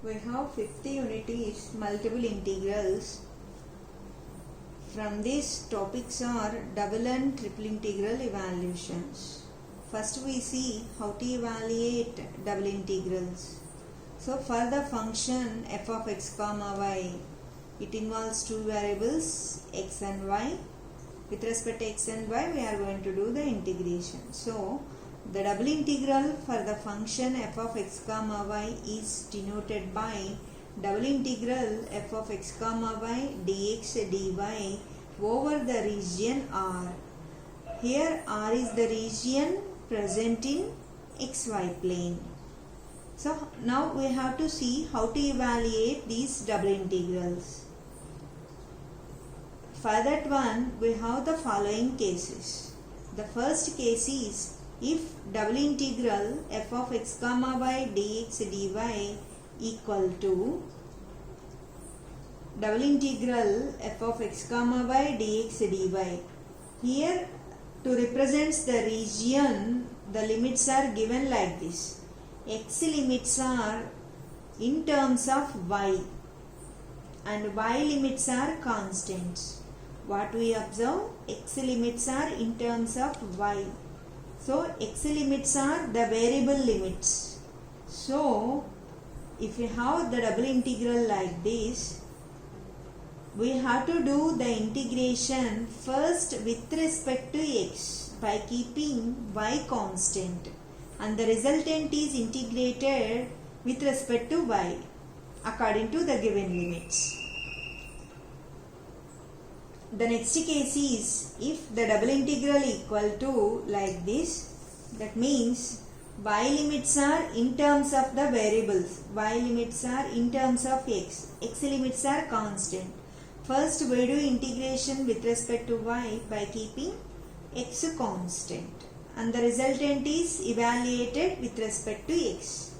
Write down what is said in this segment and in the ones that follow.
We have fifth unit is multiple integrals. From these topics are double and triple integral evaluations. First we see how to evaluate double integrals. So for the function f of x comma y, it involves two variables x and y. With respect to x and y, we are going to do the integration. So the double integral for the function f of x comma y is denoted by double integral f of x comma y dx dy over the region R. Here R is the region present in xy plane. So now we have to see how to evaluate these double integrals. For that one, we have the following cases. The first case is if double integral f of x comma y dx dy equal to double integral f of x comma y dx dy. Here to represent the region, the limits are given like this. X limits are in terms of y and y limits are constants. What we observe? X limits are in terms of y. So x limits are the variable limits. So if we have the double integral like this, we have to do the integration first with respect to x by keeping y constant, and the resultant is integrated with respect to y according to the given limits. The next case is if the double integral equal to like this, that means y limits are in terms of the variables, y limits are in terms of x limits are constant. First we do integration with respect to y by keeping x constant, and the resultant is evaluated with respect to x.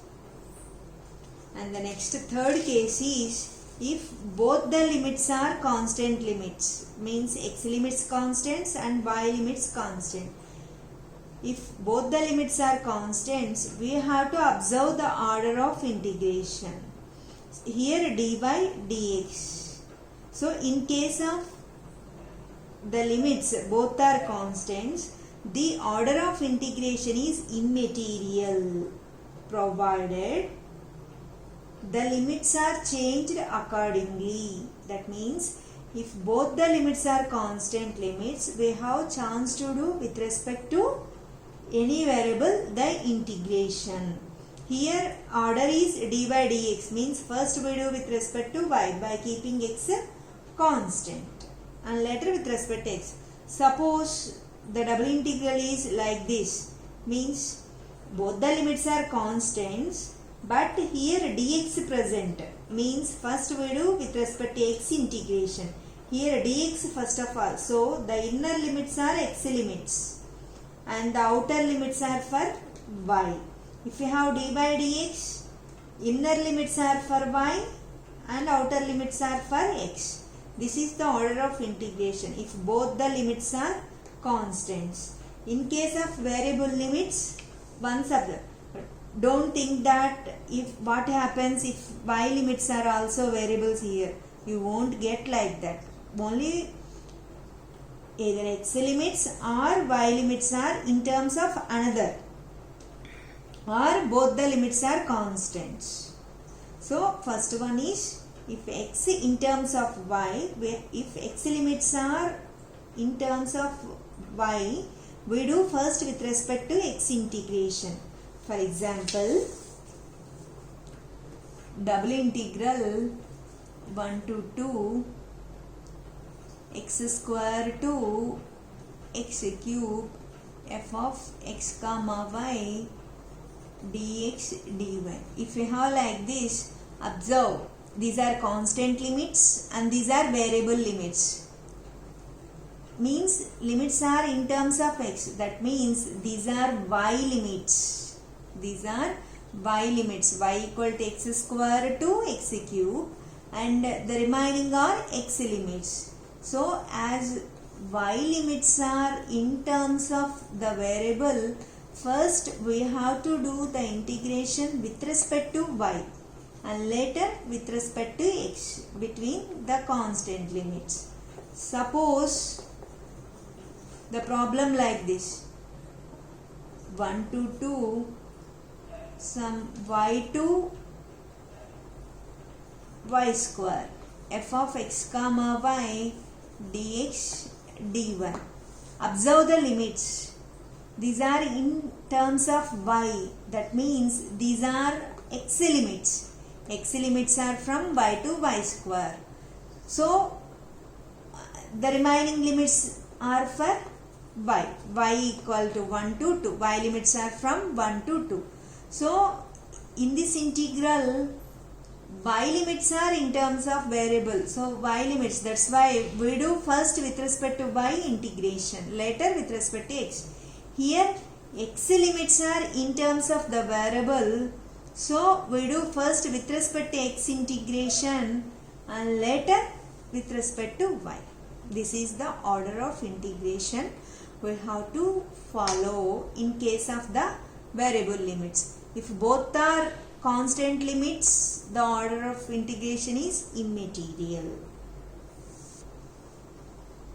And the next third case is if both the limits are constant limits, means x limits constants and y limits constant. If both the limits are constants, we have to observe the order of integration. Here dy dx. So in case of the limits both are constants, the order of integration is immaterial, provided the limits are changed accordingly. That means if both the limits are constant limits, we have chance to do with respect to any variable the integration. Here order is dy dx, means first we do with respect to y by keeping x constant and later with respect to x. Suppose the double integral is like this, means both the limits are constants, but here dx present, means first we do with respect to x integration. Here dx first of all. So the inner limits are x limits and the outer limits are for y. If you have dy dx, inner limits are for y and outer limits are for x. This is the order of integration if both the limits are constants. In case of variable limits, once observe. Don't think that if what happens if y limits are also variables here. You won't get like that. Only either x limits or y limits are in terms of another, or both the limits are constants. So first one is if x in terms of y, if x limits are in terms of y, we do first with respect to x integration. For example, double integral 1 to 2 x square to x cube f of x comma y dx dy. If we have like this, observe these are constant limits and these are variable limits. Means limits are in terms of x. That means these are y limits. These are y limits. Y equal to x square to x cube and the remaining are x limits. So as y limits are in terms of the variable, first we have to do the integration with respect to y. and later with respect to x between the constant limits. Suppose the problem like this: 1 to 2 some y2 y square f of x comma y dx dy. Observe the limits. These are in terms of y. That means these are x limits. X limits are from y to y square. So the remaining limits are for y. Y equal to 1 to 2. Y limits are from 1 to 2. So in this integral, y limits are in terms of variable. So y limits, that's why we do first with respect to y integration, later with respect to x. Here x limits are in terms of the variable. So we do first with respect to x integration and later with respect to y. This is the order of integration we have to follow in case of the variable limits. If both are constant limits, the order of integration is immaterial.